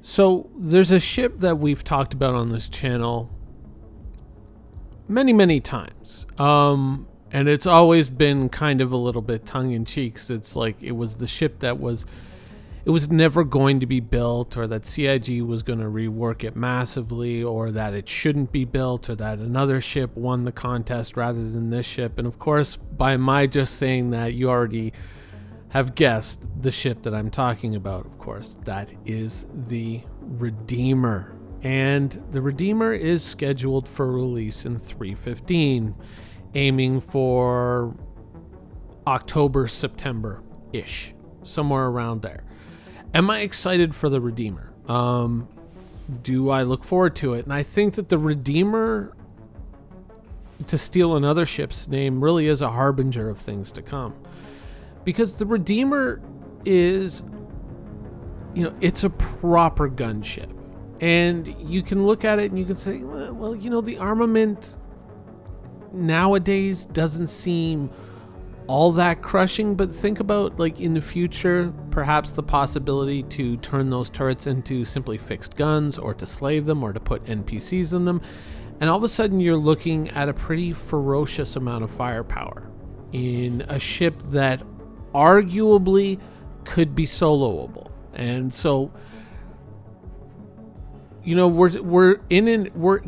So there's a ship that we've talked about on this channel many, many times. And it's always been kind of a little bit tongue-in-cheek. It's like it was the ship that it was never going to be built, or that CIG was going to rework it massively, or that it shouldn't be built, or that another ship won the contest rather than this ship. And of course, by my just saying that, you already have guessed the ship that I'm talking about. Of course, that is the Redeemer. And the Redeemer is scheduled for release in 3.15, aiming for October, September-ish, somewhere around there. Am I excited for the Redeemer? Do I look forward to it? And I think that the Redeemer, to steal another ship's name, really is a harbinger of things to come. Because the Redeemer is, it's a proper gunship. And you can look at it and you can say, well, the armament nowadays doesn't seem all that crushing, but think about, like, in the future, perhaps the possibility to turn those turrets into simply fixed guns, or to slave them, or to put NPCs in them. And all of a sudden you're looking at a pretty ferocious amount of firepower in a ship that arguably could be soloable. And so, we're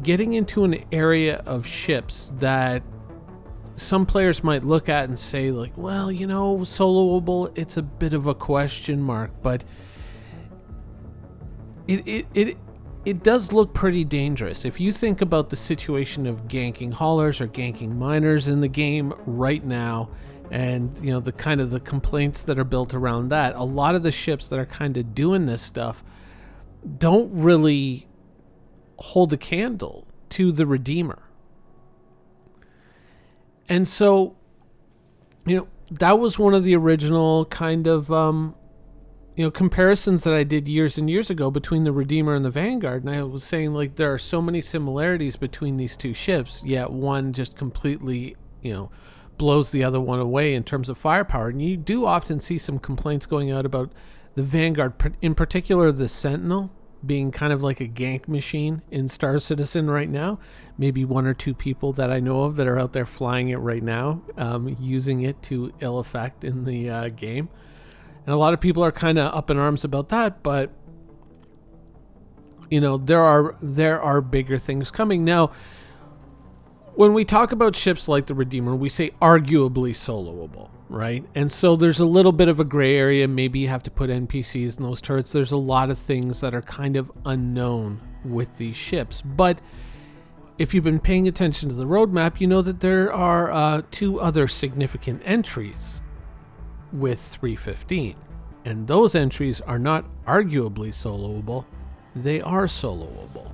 getting into an area of ships that some players might look at and say, like, well, soloable, it's a bit of a question mark, but it does look pretty dangerous. If you think about the situation of ganking haulers or ganking miners in the game right now, and the kind of the complaints that are built around that, a lot of the ships that are kind of doing this stuff don't really hold a candle to the Redeemer. And so, that was one of the original kind of, comparisons that I did years and years ago between the Redeemer and the Vanguard. And I was saying, like, there are so many similarities between these two ships, yet one just completely, blows the other one away in terms of firepower. And you do often see some complaints going out about the Vanguard, in particular the Sentinel, being kind of like a gank machine in Star Citizen right now. Maybe one or two people that I know of that are out there flying it right now, using it to ill effect in the game. And a lot of people are kind of up in arms about that, but there are bigger things coming. Now, when we talk about ships like the Redeemer, we say arguably soloable, right? And so there's a little bit of a gray area. Maybe you have to put NPCs in those turrets. There's a lot of things that are kind of unknown with these ships. But if you've been paying attention to the roadmap, you know that there are two other significant entries with 3.15. And those entries are not arguably soloable. They are soloable.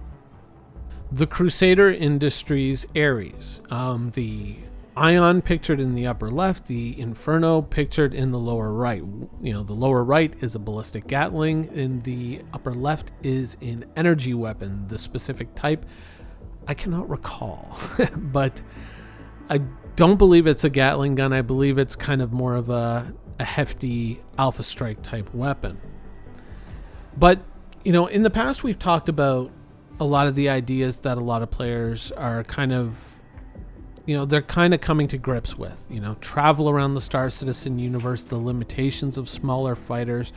The Crusader Industries Ares, the Ion pictured in the upper left, the Inferno pictured in the lower right. The lower right is a ballistic Gatling, and the upper left is an energy weapon. The specific type, I cannot recall, but I don't believe it's a Gatling gun. I believe it's kind of more of a hefty Alpha Strike type weapon. But, in the past we've talked about a lot of the ideas that a lot of players are kind of, they're kind of coming to grips with, travel around the Star Citizen universe, the limitations of smaller fighters.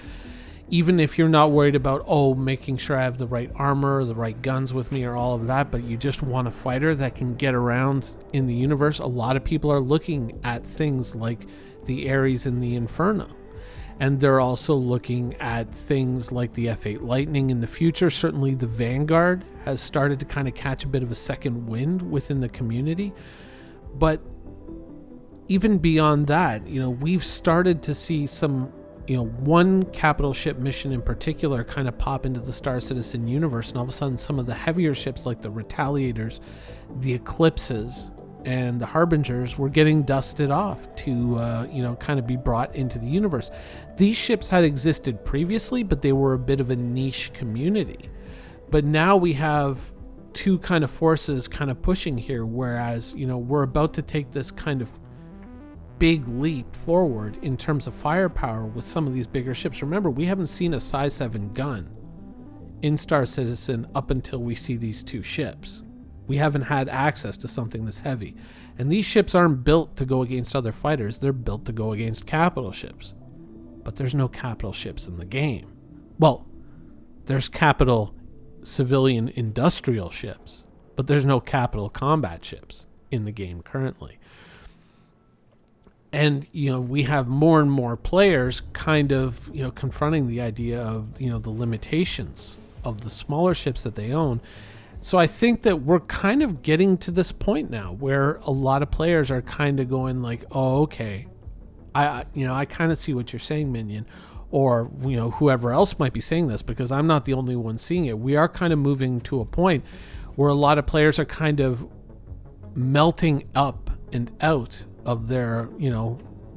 Even if you're not worried about, making sure I have the right armor, the right guns with me, or all of that, but you just want a fighter that can get around in the universe, a lot of people are looking at things like the Ares and the Inferno. And they're also looking at things like the F8 Lightning in the future. Certainly the Vanguard has started to kind of catch a bit of a second wind within the community. But even beyond that, we've started to see some, one capital ship mission in particular kind of pop into the Star Citizen universe. And all of a sudden, some of the heavier ships like the Retaliators, the Eclipses, and the Harbingers were getting dusted off to, kind of be brought into the universe. These ships had existed previously, but they were a bit of a niche community. But now we have two kind of forces kind of pushing here, whereas, we're about to take this kind of big leap forward in terms of firepower with some of these bigger ships. Remember, we haven't seen a size 7 gun in Star Citizen up until we see these 2 ships. We haven't had access to something this heavy. And these ships aren't built to go against other fighters. They're built to go against capital ships. But there's no capital ships in the game. Well, there's capital civilian industrial ships, but there's no capital combat ships in the game currently. And, we have more and more players kind of, confronting the idea of, the limitations of the smaller ships that they own. So I think that we're kind of getting to this point now where a lot of players are kind of going like, oh, okay, I kind of see what you're saying, Minion, or, whoever else might be saying this, because I'm not the only one seeing it. We are kind of moving to a point where a lot of players are kind of melting up and out of their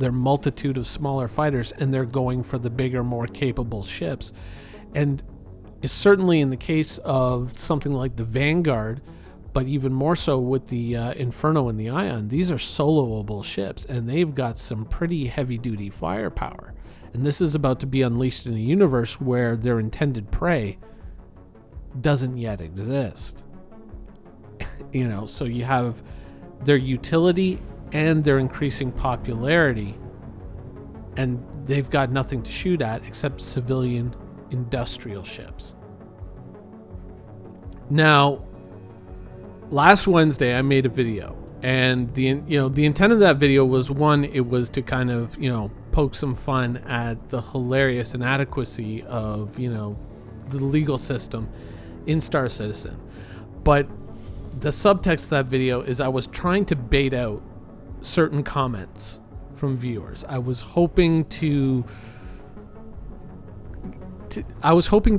multitude of smaller fighters, and they're going for the bigger, more capable ships. And it's certainly in the case of something like the Vanguard, but even more so with the Inferno and the Ion. These are soloable ships, and they've got some pretty heavy-duty firepower. And this is about to be unleashed in a universe where their intended prey doesn't yet exist. So you have their utility and their increasing popularity, and they've got nothing to shoot at except civilian industrial ships. Now, last Wednesday I made a video, and the intent of that video was, one, it was to kind of poke some fun at the hilarious inadequacy of the legal system in Star Citizen. But the subtext of that video is I was trying to bait out certain comments from viewers. I was hoping to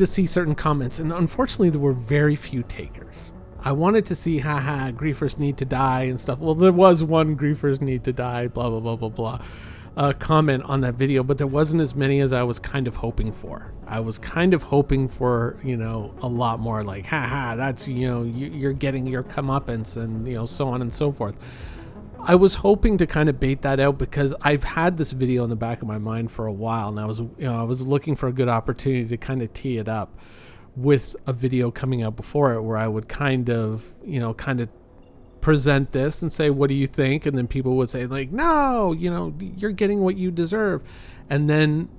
see certain comments, and unfortunately there were very few takers. I wanted to see, haha, griefers need to die and stuff. Well, there was one griefers need to die, blah, blah, blah, blah, blah, comment on that video, but there wasn't as many as I was kind of hoping for. I was kind of hoping for, a lot more like, haha, that's, you're getting your comeuppance and, so on and so forth. I was hoping to kind of bait that out because I've had this video in the back of my mind for a while, and I was looking for a good opportunity to kind of tee it up with a video coming out before it, where I would kind of present this and say, what do you think? And then people would say like, no, you're getting what you deserve. And then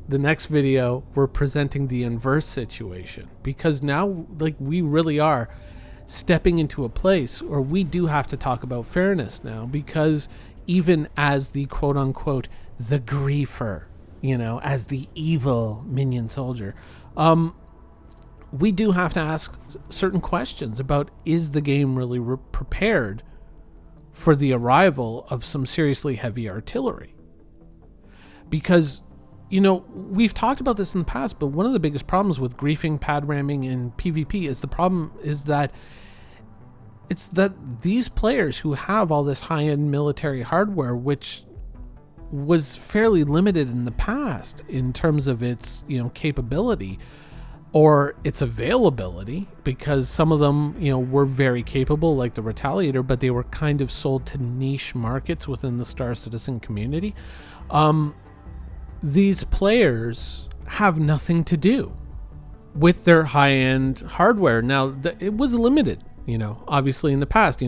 the next video, we're presenting the inverse situation, because now like we really are stepping into a place where we do have to talk about fairness now, because even as the quote unquote the griefer, as the evil minion soldier, we do have to ask certain questions about, is the game really prepared for the arrival of some seriously heavy artillery? Because we've talked about this in the past, but one of the biggest problems with griefing, pad ramming, and PvP is that these players who have all this high-end military hardware, which was fairly limited in the past in terms of its capability or its availability, because some of them were very capable, like the Retaliator, but they were kind of sold to niche markets within the Star Citizen community. These players have nothing to do with their high-end hardware. Now, it was limited, obviously in the past,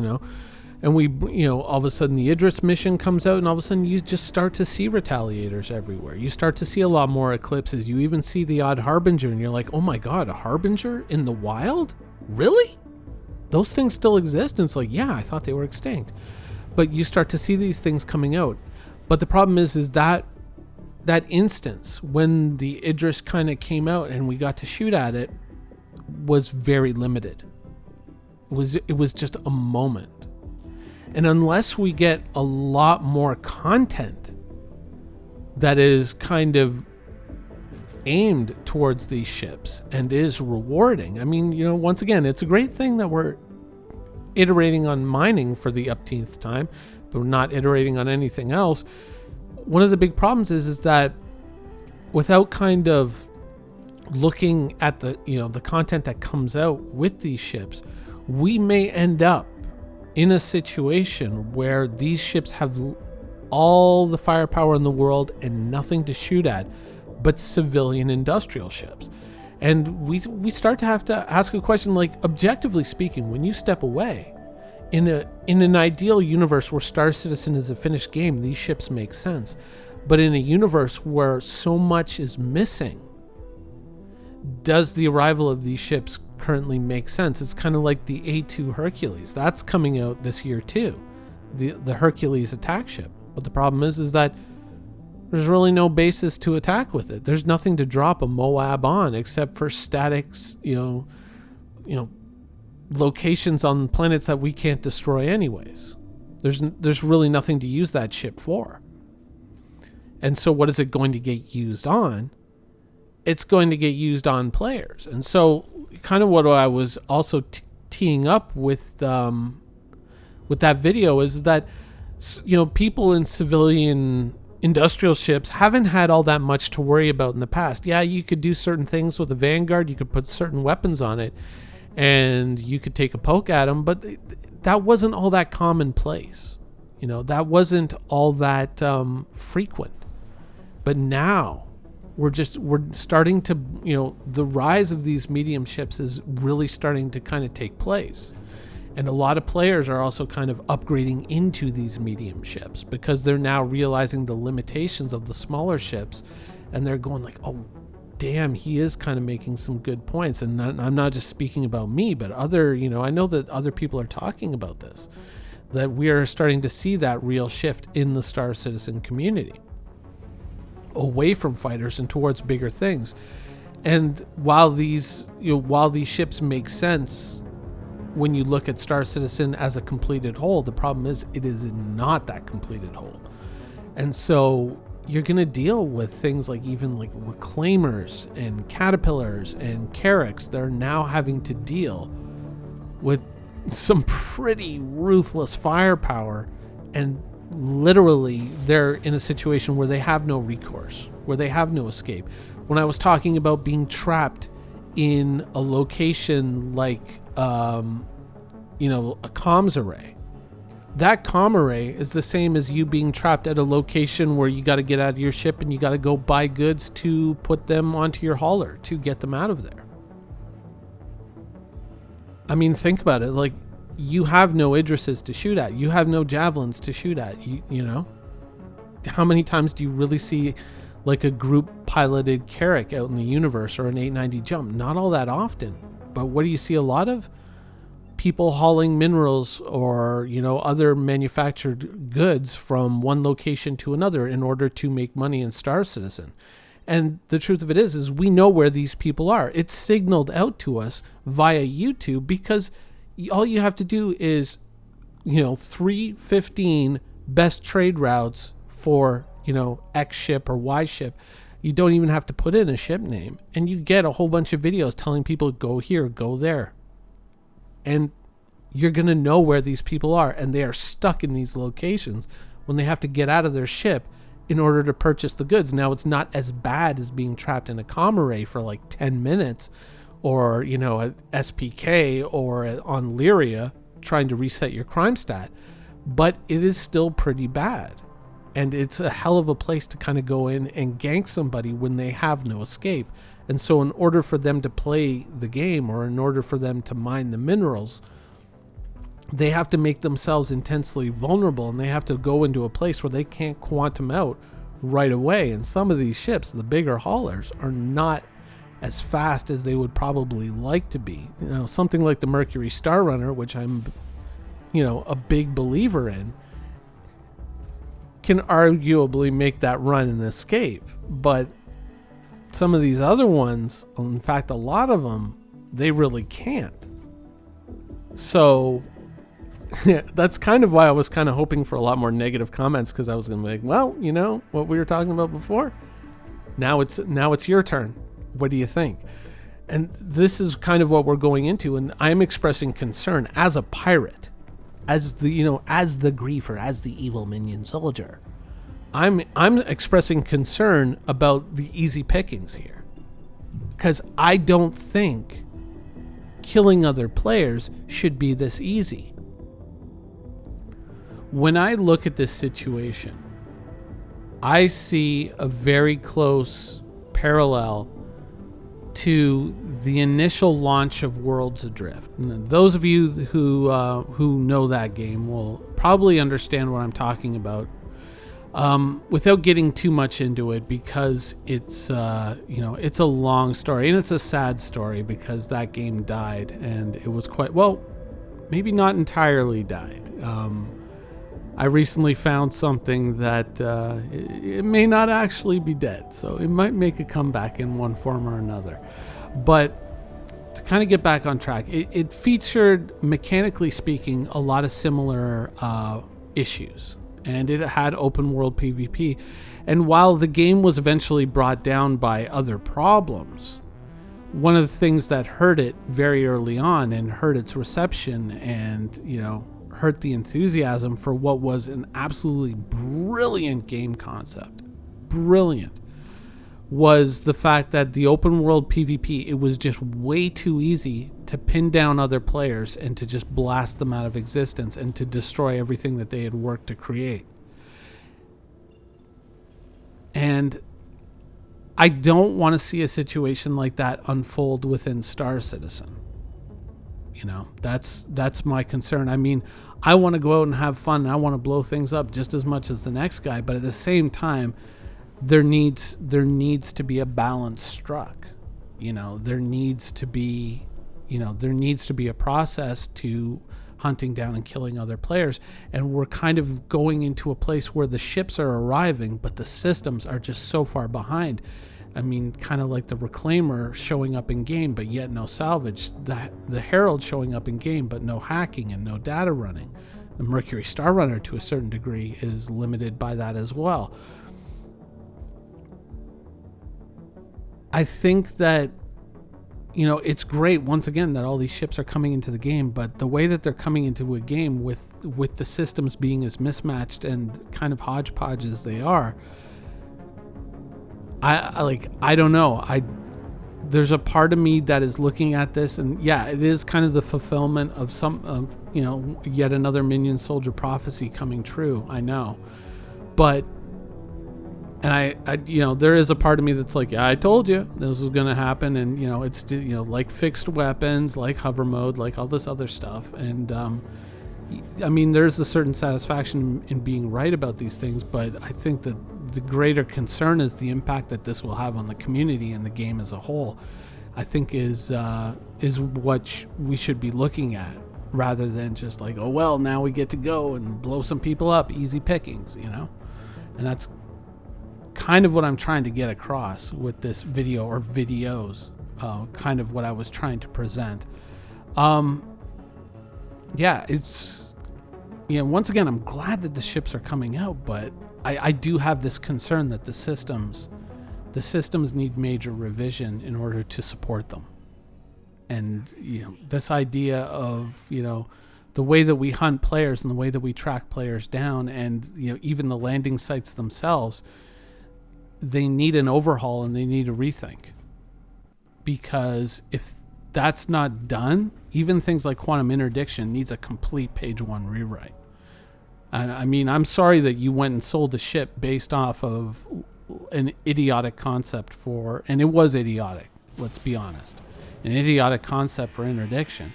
and we, all of a sudden the Idris mission comes out, and all of a sudden you just start to see Retaliators everywhere. You start to see a lot more Eclipses. You even see the odd Harbinger, and you're like, oh my God, a Harbinger in the wild? Really? Those things still exist? And it's like, yeah, I thought they were extinct. But you start to see these things coming out. But the problem is that instance when the Idris kind of came out and we got to shoot at it was very limited. It was just a moment. And unless we get a lot more content that is kind of aimed towards these ships and is rewarding, I mean, once again, it's a great thing that we're iterating on mining for the upteenth time, but we're not iterating on anything else. One of the big problems is that without kind of looking at the content that comes out with these ships, we may end up in a situation where these ships have all the firepower in the world and nothing to shoot at but civilian industrial ships. And we start to have to ask a question, like, objectively speaking, when you step away, in an ideal universe where Star Citizen is a finished game, these ships make sense. But in a universe where so much is missing, does the arrival of these ships currently make sense? It's kind of like the A2 Hercules. That's coming out this year too, the Hercules attack ship. But the problem is that there's really no basis to attack with it. There's nothing to drop a Moab on except for statics, locations on planets that we can't destroy anyways. There's really nothing to use that ship for. And so what is it going to get used on? It's going to get used on players. And so kind of what I was also teeing up with that video is that, people in civilian industrial ships haven't had all that much to worry about in the past. Yeah, you could do certain things with a Vanguard. You could put certain weapons on it and you could take a poke at them, but that wasn't all that commonplace. That wasn't all that frequent. But now we're starting to, the rise of these medium ships is really starting to kind of take place. And a lot of players are also kind of upgrading into these medium ships because they're now realizing the limitations of the smaller ships, and they're going like, oh, damn, he is kind of making some good points. And I'm not just speaking about me, but other, I know that other people are talking about this, that we are starting to see that real shift in the Star Citizen community away from fighters and towards bigger things. And while these ships make sense when you look at Star Citizen as a completed whole, the problem is it is not that completed whole. And so you're going to deal with things like even like reclaimers and caterpillars and carracks that are now having to deal with some pretty ruthless firepower, and literally they're in a situation where they have no recourse, where they have no escape. When I was talking about being trapped in a location like a comms array, that comm array is the same as you being trapped at a location where you got to get out of your ship and you got to go buy goods to put them onto your hauler to get them out of there. I mean, think about it. Like, you have no Idrises to shoot at. You have no javelins to shoot at. How many times do you really see like a group piloted Carrack out in the universe, or an 890 jump? Not all that often. But what do you see a lot of? People hauling minerals or, other manufactured goods from one location to another in order to make money in Star Citizen. And the truth of it is we know where these people are. It's signaled out to us via YouTube because all you have to do is, 315 best trade routes for, X ship or Y ship. You don't even have to put in a ship name, and you get a whole bunch of videos telling people go here, go there. And you're going to know where these people are, and they are stuck in these locations when they have to get out of their ship in order to purchase the goods. Now, it's not as bad as being trapped in a comm array for like 10 minutes or, a SPK or on Lyria trying to reset your crime stat, but it is still pretty bad. And it's a hell of a place to kind of go in and gank somebody when they have no escape. And so in order for them to play the game, or in order for them to mine the minerals, they have to make themselves intensely vulnerable, and they have to go into a place where they can't quantum out right away. And some of these ships, the bigger haulers, are not as fast as they would probably like to be. Something like the Mercury Star Runner, which I'm, a big believer in, can arguably make that run and escape. But some of these other ones, in fact, a lot of them, they really can't. So that's kind of why I was kind of hoping for a lot more negative comments, because I was going to be like, well, what we were talking about before, now it's your turn. What do you think? And this is kind of what we're going into, and I'm expressing concern as a pirate, as the as the griefer, as the evil minion soldier. I'm expressing concern about the easy pickings here, because I don't think killing other players should be this easy. When I look at this situation, I see a very close parallel to the initial launch of Worlds Adrift. And those of you who know that game will probably understand what I'm talking about. Without getting too much into it, because it's it's a long story, and it's a sad story because that game died, and it was quite well, maybe not entirely died. I recently found something that it may not actually be dead, so it might make a comeback in one form or another. But to kind of get back on track, it featured, mechanically speaking, a lot of similar issues. And it had open world PvP. And while the game was eventually brought down by other problems, one of the things that hurt it very early on and hurt its reception and, hurt the enthusiasm for what was an absolutely brilliant game concept, was the fact that the open world PvP, it was just way too easy to pin down other players and to just blast them out of existence and to destroy everything that they had worked to create. And I don't want to see a situation like that unfold within Star Citizen. That's my concern. I mean, I want to go out and have fun. I want to blow things up just as much as the next guy, but at the same time, there needs to be a balance struck. There needs to be a process to hunting down and killing other players, and we're kind of going into a place where the ships are arriving, but the systems are just so far behind. I mean, kind of like the Reclaimer showing up in game, but yet no salvage. The Herald showing up in game, but no hacking and no data running. The Mercury Star Runner, to a certain degree, is limited by that as well. I think that, it's great, once again, that all these ships are coming into the game, but the way that they're coming into a game with the systems being as mismatched and kind of hodgepodge as they are, I don't know. There's a part of me that is looking at this, and yeah, it is kind of the fulfillment of yet another Minion Soldier prophecy coming true. I know, but. And I there is a part of me that's like, yeah, I told you this was going to happen. And, it's, like fixed weapons, like hover mode, like all this other stuff. And, I mean, there's a certain satisfaction in being right about these things. But I think that the greater concern is the impact that this will have on the community and the game as a whole, I think is what we should be looking at, rather than just like, oh, well, now we get to go and blow some people up, easy pickings, And that's kind of what I'm trying to get across with this video, or videos, kind of what I was trying to present. It's, once again, I'm glad that the ships are coming out, but I do have this concern that the systems need major revision in order to support them. And, this idea of, the way that we hunt players and the way that we track players down, and, even the landing sites themselves, they need an overhaul and they need a rethink. Because if that's not done, even things like quantum interdiction needs a complete page one rewrite. I mean, I'm sorry that you went and sold the ship based off of an idiotic concept and it was idiotic, let's be honest. An idiotic concept for interdiction.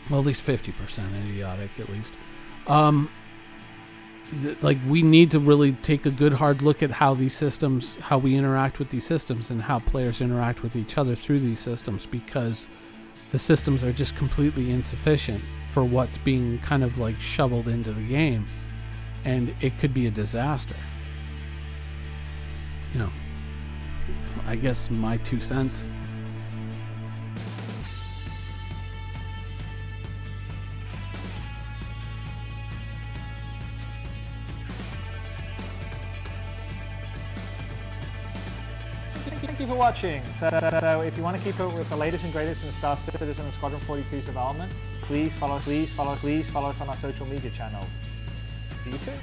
Well, at least 50% idiotic, at least. We need to really take a good hard look at how we interact with these systems and how players interact with each other through these systems, because the systems are just completely insufficient for what's being kind of like shoveled into the game, and it could be a disaster. I guess my 2 cents. Thank you for watching. So if you want to keep up with the latest and greatest in Star Citizen and Squadron 42's development, please follow us on our social media channels. See you soon.